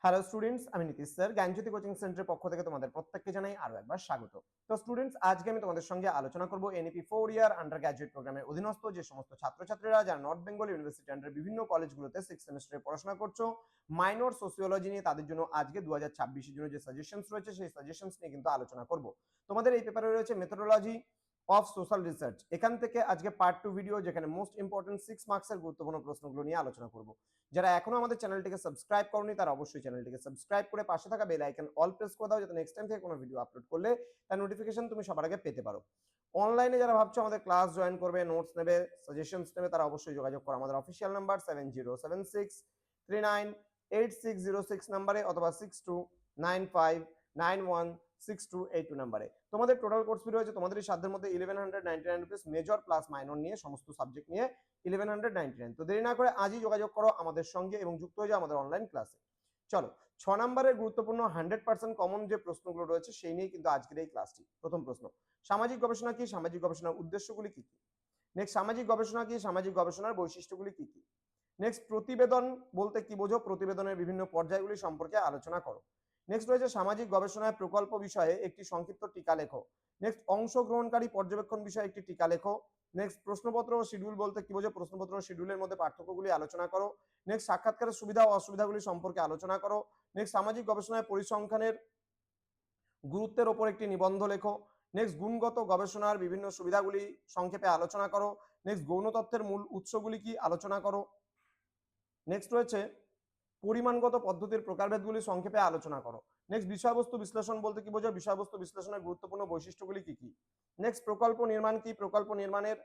Hello students, আমি Nitish sir জ্ঞানজ্যোতি coaching সেন্টারের পক্ষ থেকে তোমাদের প্রত্যেককে জানাই আরো একবার স্বাগত। তো স্টুডেন্টস, আজকে আমি তোমাদের সঙ্গে আলোচনা করব এনইপি 4 ইয়ার আন্ডার গ্র্যাজুয়েট প্রোগ্রামের অধীনস্থ যে সমস্ত ছাত্রছাত্রীরা যারা নর্থ বেঙ্গল ইউনিভার্সিটি আন্ডার বিভিন্ন কলেজগুলোতে 6 সেমিস্টারে পড়াশোনা করছো মাইনর সোসিওলজি নিয়ে, তাদের জন্য আজকে 2026 এর জন্য যে সাজেশনস রয়েছে সেই সাজেশনস নিয়ে কিন্তু আলোচনা করব। তোমাদের এই পেপারে রয়েছে মেথোডোলজি অফ সোশ্যাল রিসার্চ। এখান থেকে আজকে পার্ট 2 ভিডিও, যেখানে মোস্ট ইম্পর্টেন্ট 6 মার্কসের গুরুত্বপূর্ণ প্রশ্নগুলো নিয়ে আলোচনা করব। যারা এখনো আমাদের চ্যানেলটিকে সাবস্ক্রাইব করনি তারা অবশ্যই চ্যানেলটিকে সাবস্ক্রাইব করে পাশে থাকা বেল আইকন অল প্রেস করে দাও, যাতে নেক্সট টাইম থেকে কোনো ভিডিও আপলোড করলে তার নোটিফিকেশন তুমি সবার আগে পেতে পারো। অনলাইনে যারা ভাবছো আমাদের ক্লাস জয়েন করবে, নোটস নেবে, সাজেশনস নেবে, তারা অবশ্যই যোগাযোগ করো আমাদের অফিসিয়াল নাম্বার 7076398606 নাম্বারে অথবা 6295916282 নাম্বারে। তোমাদের টোটাল কোর্স ফি রয়েছে তোমাদের এই সাধ্যের মধ্যে 1199 রুপিস, মেজর প্লাস মাইনর নিয়ে সমস্ত সাবজেক্ট নিয়ে 1199। তো দেরি না করে আজই যোগাযোগ করো আমাদের সঙ্গে এবং যুক্ত হয়ে যাও আমাদের অনলাইন ক্লাসে। চলো, 6 নম্বরের গুরুত্বপূর্ণ 100% কমন যে প্রশ্নগুলো রয়েছে সেই নিয়ে কিন্তু আজকের এই ক্লাসটি। প্রথম প্রশ্ন, সামাজিক গবেষণা কি, সামাজিক গবেষণার উদ্দেশ্যগুলি কি কি। নেক্সট, সামাজিক গবেষণা কি, সামাজিক গবেষণার বৈশিষ্ট্যগুলি কি কি। নেক্সট, প্রতিবেদন বলতে কি বোঝো, প্রতিবেদনের বিভিন্ন পর্যায়গুলি সম্পর্কে আলোচনা করো। নেক্সট রয়েছে সামাজিক গবেষণায় প্রকল্প বিষয়ে একটি সংক্ষিপ্ত টিকা লেখো। নেক্সট, অংশগ্রহণকারী পর্যবেক্ষণ বিষয়ে একটি টিকা লেখো। নেক্সট, প্রশ্নপত্র ও শিডিউল বলতে কি বোঝো, প্রশ্নপত্র ও শিডিউলের মধ্যে পার্থক্যগুলি আলোচনা করো। নেক্সট, সাক্ষাৎকারের সুবিধা ও অসুবিধাগুলি সম্পর্কে আলোচনা করো। নেক্সট, সামাজিক গবেষণায় পরিসংখ্যানের গুরুত্বের ওপর একটি নিবন্ধ লেখো। নেক্সট, গুণগত গবেষণার বিভিন্ন সুবিধাগুলি সংক্ষেপে আলোচনা করো। নেক্সট, গৌণ তথ্যের মূল উৎসগুলি কি আলোচনা করো। নেক্সট রয়েছে পরিমাণগত পদ্ধতির প্রকারভেদগুলি সংক্ষেপে আলোচনা করো। নেক্সট, বিষয়বস্তু বিশ্লেষণ বলতে কি বোঝো, বিষয়বস্তু বিশ্লেষণের গুরুত্বপূর্ণ বৈশিষ্ট্যগুলি কি কি। নেক্সট, প্রকল্প নির্মাণ কি, প্রকল্প নির্মাণের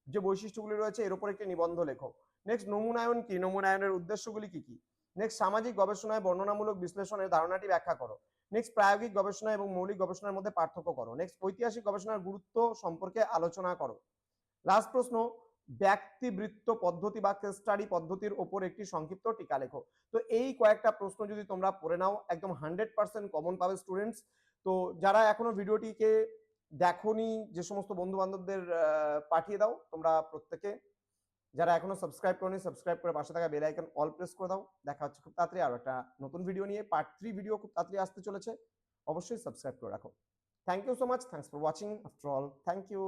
যে বৈশিষ্ট্যগুলি রয়েছে এর উপর একটি নিবন্ধ লেখো। নেক্সট, নমুনায়ন কি, নমুনায়নের উদ্দেশ্যগুলি কি কি। নেক্সট, সামাজিক গবেষণায় বর্ণনামূলক বিশ্লেষণের ধারণাটি ব্যাখ্যা করো। নেক্সট, প্রায়োগিক গবেষণা এবং মৌলিক গবেষণার মধ্যে পার্থক্য করো। নেক্সট, ঐতিহাসিক গবেষণার গুরুত্ব সম্পর্কে আলোচনা করো। লাস্ট প্রশ্ন, ব্যক্তিবৃত্ত পদ্ধতি বা কেস স্টাডি পদ্ধতির ওপর একটি সংক্ষিপ্ত টিকা লেখো। তো এই কয়েকটা প্রশ্ন যদি তোমরা পড়ে নাও, একদম 100% কমন পাবে স্টুডেন্টস। তো যারা এখনো ভিডিওটিকে দেখোনি, যে সমস্ত বন্ধু বান্ধবদের পাঠিয়ে দাও তোমরা প্রত্যেকে। যারা এখনো সাবস্ক্রাইব করনি, সাবস্ক্রাইব করে পাশে থাকা বেল আইকন অল প্রেস করে দাও। দেখা হচ্ছে খুব তাড়াতাড়ি আরো একটা নতুন ভিডিও নিয়ে, পার্ট 3 ভিডিও খুব তাড়াতাড়ি আসতে চলেছে। অবশ্যই সাবস্ক্রাইব করে রাখো। Thank you so much, thanks for watching after all, thank you.